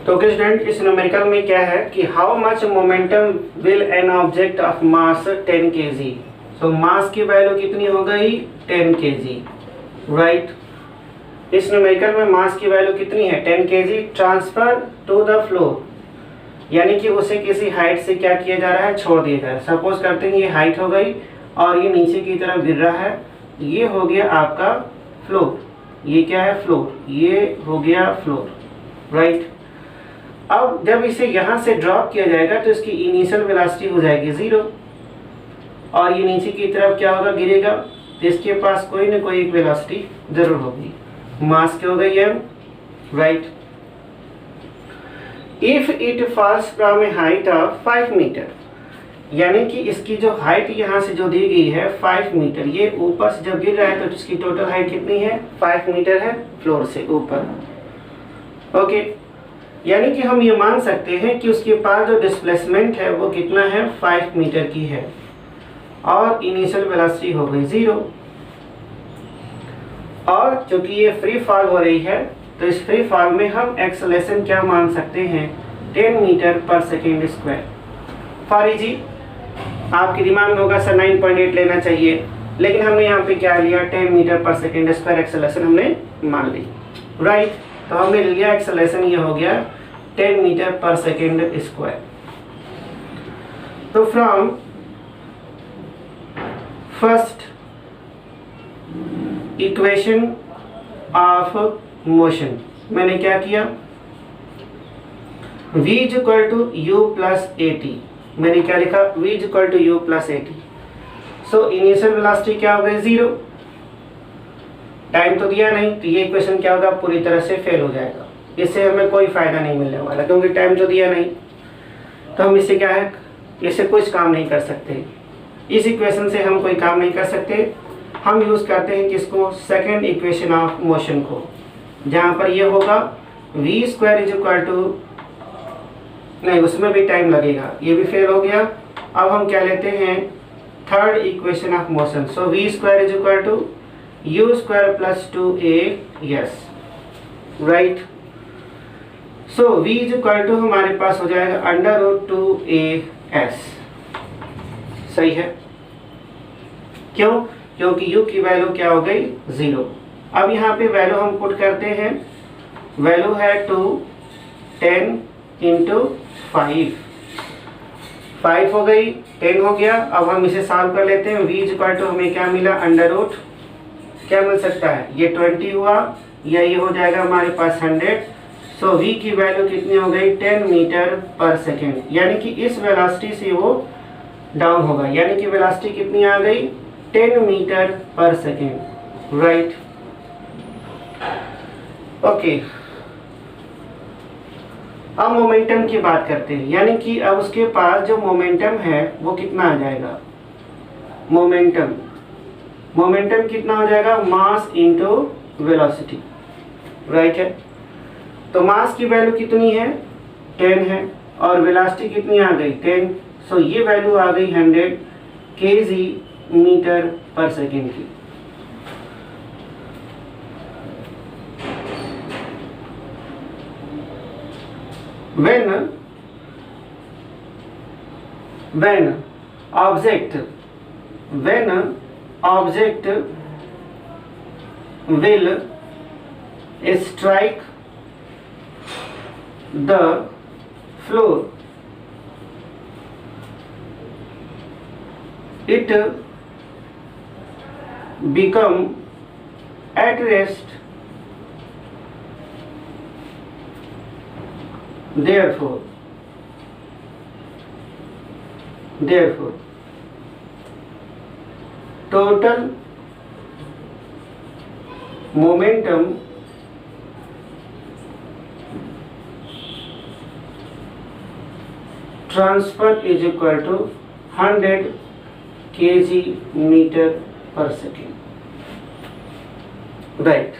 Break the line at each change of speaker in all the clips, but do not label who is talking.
तो okay student, इस numerical में क्या है कि how much momentum will an object of mass 10 kg। सो मास की वैल्यू कितनी हो गई 10 kg, राइट। इस न्यूमेरिकल में मास की वैल्यू कितनी है 10 kg transfer to the floor, यानी कि उसे किसी हाइट से क्या किया जा रहा है, छोड़ दिया जा रहा है। सपोज करते हैं ये हाइट हो गई और ये नीचे की तरफ गिर रहा है, ये हो गया आपका फ्लोर, ये क्या है फ्लोर, ये हो गया फ्लोर, राइट। अब जब इसे यहाँ से ड्रॉप किया जाएगा तो इसकी इनिशियल वेलोसिटी हो जाएगी 0 और ये नीचे की तरफ क्या होगा, गिरेगा, तो इसके पास कोई ना कोई एक वेलोसिटी जरूर होगी। मास क्या हो गई m, right. If it falls from a height of 5 metre, यानी कि इसकी जो हाइट यहाँ से जो दी गई है 5 मीटर, ये ऊपर से जब गिर रहा है तो इसकी टोटल हाइट कितनी है 5 मीटर है फ्लोर से ऊपर, ओके। यानी कि हम ये मान सकते हैं कि उसके पास जो डिस्प्लेसमेंट है वो कितना है 5 मीटर की है और इनिशियल वेलोसिटी हो गई 0। और चूंकि ये फ्री फॉल हो रही है तो इस फ्री फॉल में हम एक्सेलरेशन क्या मान सकते हैं 10 metre per second square. For easy आपके दिमाग में होगा सर 9.8 लेना चाहिए, लेकिन हमने यहाँ पे क्या लिया 10 metre per second square acceleration हमने मान ली, राइट। तो हमने लिया एक्सेलरेशन, ये हो गया 10 मीटर पर सेकेंड स्क्वायर। तो from first equation of motion मैंने क्या किया, v equal to u plus a t, मैंने क्या लिखा v equal to u plus a t. So initial velocity क्या हो गई 0, टाइम तो दिया नहीं, तो ये इक्वेशन क्या होगा पूरी तरह से फेल हो जाएगा, इससे हमें कोई फायदा नहीं मिलने वाला क्योंकि टाइम तो दिया नहीं। तो हम इससे क्या है, इससे कुछ काम नहीं कर सकते, इस इक्वेशन से हम कोई काम नहीं कर सकते। हम यूज करते हैं किसको, सेकेंड इक्वेशन ऑफ मोशन को, जहां पर ये होगा v square is equal to, नहीं उसमें भी टाइम लगेगा, ये भी फेल हो गया। अब हम क्या लेते हैं third equation of motion. So v square is equal to u square plus 2a, right. So v is equal to हमारे पास हो जाएगा अंडर रूट 2as, सही है। क्यों, क्योंकि u की वैल्यू क्या हो गई 0। अब यहाँ पे वैल्यू हम पुट करते हैं, वैल्यू है 2 10 इंटू 5 हो गई, 10 हो गया। अब हम इसे सॉल्व कर लेते हैं, v इक्वल टू हमें क्या मिला अंडर रूट, क्या मिल सकता है ये 20 हुआ, या ये हो जाएगा हमारे पास 100। सो v की वैल्यू कितनी हो गई 10 मीटर पर सेकेंड, यानी कि इस वेलोसिटी से वो डाउन होगा, यानी कि वेलोसिटी कितनी आ गई 10 metre per second, right, okay. अब मोमेंटम की बात करते हैं, यानी कि अब उसके पास जो मोमेंटम है वो कितना आ जाएगा, मोमेंटम कितना हो जाएगा मास इंटू वेलोसिटी, राइट है। तो मास की वैल्यू कितनी है 10 है और वेलोसिटी कितनी आ गई 10। सो ये वैल्यू आ गई 100 kg मीटर पर सेकेंड की। when object will strike the floor, it become at rest, therefore total momentum transfer is equal to 100 kg metre per second, right.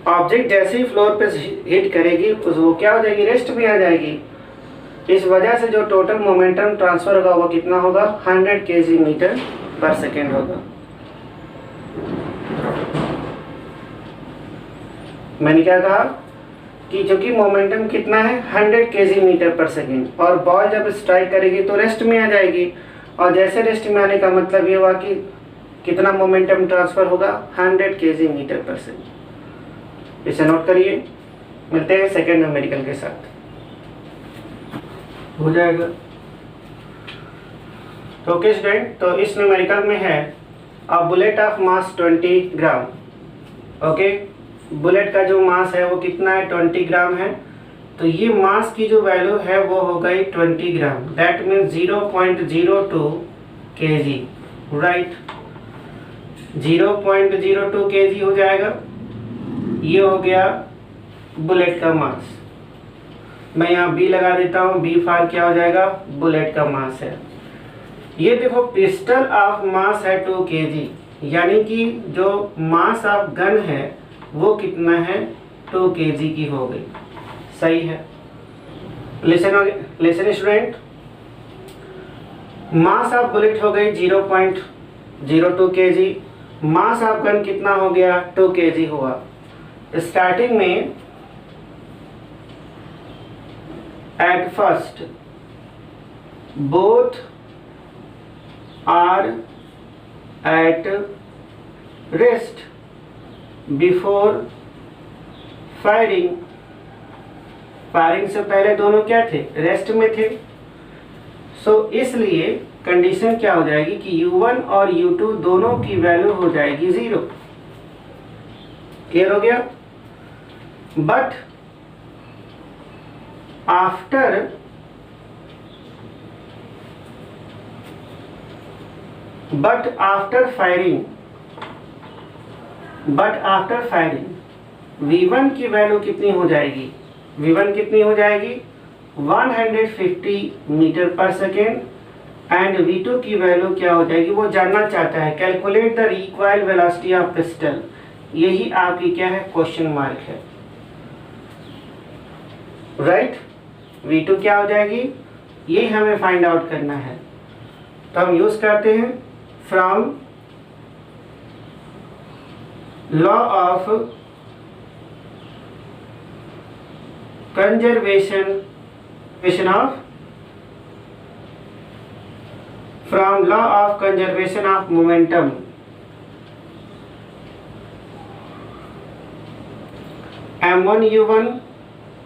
Object जैसे ही फ्लोर पे हिट करेगी वो क्या हो जाएगी, रेस्ट में आ जाएगी। इस वजह से जो टोटल मोमेंटम ट्रांसफर होगा वो कितना होगा 100 kg मीटर पर सेकेंड होगा। मैंने क्या कहा कि क्योंकि मोमेंटम कितना है 100 kg मीटर पर सेकेंड, और बॉल जब स्ट्राइक करेगी तो रेस्ट में आ जाएगी, और जैसे रेस्ट में आने का मतलब ये हुआ कि कितना मोमेंटम ट्रांसफर होगा 100 kg मीटर पर सेकेंड। इसे नोट करिए। मिलते हैं सेकेंड न्यूमेरिकल के साथ। हो जाएगा। तो ओके स्टूडेंट, तो इस न्यूमेरिकल में है a bullet of mass 20 gram. Okay, bullet का जो मास है वो कितना है 20 ग्राम है। तो ये मास की जो वैल्यू है वो हो गई 20 gram, that means 0.02 kg, right. 0.02 kg हो जाएगा। ये हो गया बुलेट का मास। मैं यहाँ बी लगा देता हूँ, बी फॉर क्या हो जाएगा, बुलेट का मास है। ये देखो पिस्टल ऑफ मास है 2 kg, यानी कि जो मास ऑफ गन है वो कितना है 2 kg की हो गई। सही है। Listen student, mass of bullet हो गई 0.02 kg, मास ऑफ गन कितना हो गया 2 kg हुआ। स्टार्टिंग में at first both are at rest before firing. Firing से पहले दोनों क्या थे, रेस्ट में थे। सो इसलिए कंडीशन क्या हो जाएगी कि U1 और U2 दोनों की वैल्यू हो जाएगी 0। क्लियर हो गया। बट आफ्टर फायरिंग V1 की वैल्यू कितनी हो जाएगी, V1 कितनी हो जाएगी 150 metre per second, and V2 की वैल्यू क्या हो जाएगी, वो जानना चाहता है calculate the required velocity of pistol. यही आपकी क्या है क्वेश्चन मार्क है, राइट। V2 क्या हो जाएगी, ये हमें फाइंड आउट करना है। तो हम यूज करते हैं from law of conservation of momentum. M1U1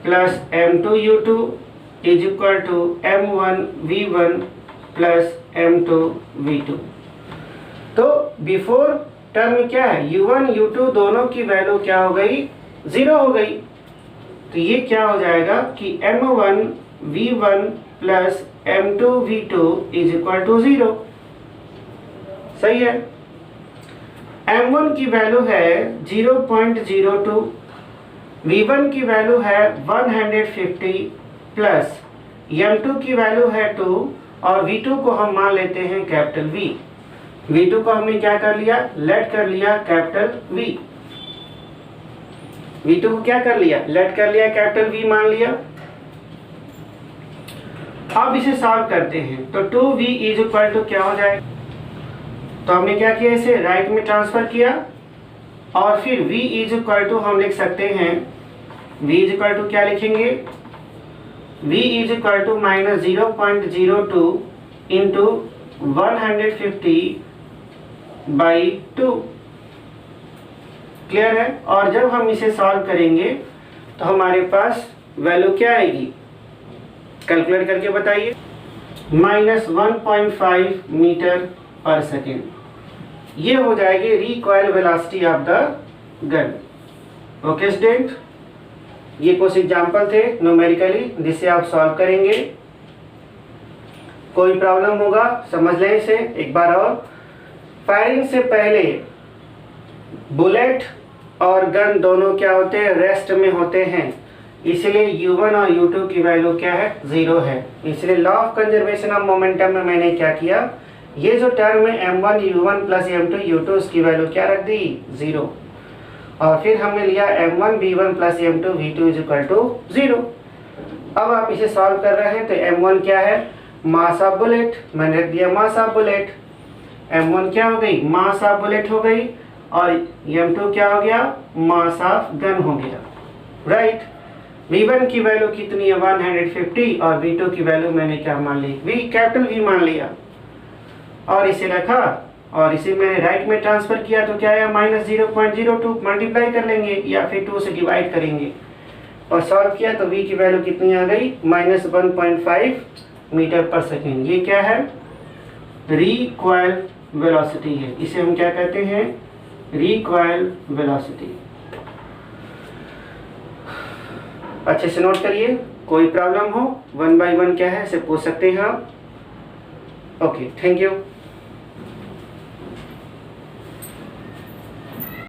plus M2U2 is equal to M1V1 plus M2V2। तो बिफोर टर्म क्या है, U1 U2 दोनों की वैल्यू क्या हो गई 0 हो गई। तो ये क्या हो जाएगा कि M1V1 plus M2V2 is equal to 0। सही है। M1 की वैल्यू है 0.02, V1 की वैल्यू है 150 प्लस M2 की वैल्यू है 2, और V2 को हम मान लेते हैं कैपिटल V। V2 को हमने क्या कर लिया, लेट कर लिया कैपिटल V। V2 को क्या कर लिया, लेट कर लिया कैपिटल V मान लिया। अब इसे सॉल्व करते हैं तो 2V इज इक्वल टू क्या हो जाएगा, तो हमने क्या किया, इसे राइट में ट्रांसफर किया, और फिर V इज इक्वल टू हम लिख सकते हैं, V इज इक्वल टू क्या लिखेंगे, V is equal to minus 0.02 into 150 by 2। Clear है। और जब हम इसे सॉल्व करेंगे तो हमारे पास वैल्यू क्या आएगी, कैलकुलेट करके बताइए, -1.5 मीटर पर सेकेंड। ये हो जाएगी recoil velocity of the gun. Okay student, ये कुछ एग्जाम्पल थे न्यूमेरिकली जिसे आप सॉल्व करेंगे। कोई प्रॉब्लम होगा समझ लें इसे एक बार और। फायरिंग से पहले बुलेट और गन दोनों क्या होते हैं, रेस्ट में होते हैं, इसलिए U1 और U2 की वैल्यू क्या है 0 है। इसलिए law of conservation of momentum में मैंने क्या किया, ये जो टर्म है M1U1 प्लस M2U2 उसकी वैल्यू क्या रख दी 0, और फिर हमने लिया M1V1 plus M2V2 is equal to 0। अब आप इसे सॉल्व कर रहे हैं तो M1 क्या है, मास ऑफ बुलेट, मैंने रख दिया मास ऑफ बुलेट। M1 क्या हो गई, मास ऑफ बुलेट हो गई, और M2 क्या हो गया, मास ऑफ गन हो गया, राइट। V1 की वैल्यू कितनी है 150 और V2 की वैल्यू मैंने क्या मान ली, कैपिटल V मान लिया और इसे रखा और इसे मैंने राइट में ट्रांसफर किया तो क्या आया -0.02 मल्टीप्लाई कर लेंगे या फिर 2 से डिवाइड करेंगे और सॉल्व किया तो V की वैल्यू कितनी आ गई -1.5 मीटर पर सेकेंड। ये क्या है, रिकॉइल वेलोसिटी है, इसे हम क्या कहते हैं, रिकॉइल वेलोसिटी। अच्छे से नोट करिए, कोई प्रॉब्लम हो 1 बाय 1 क्या है इसे पूछ सकते हैं आप। Okay, thank you.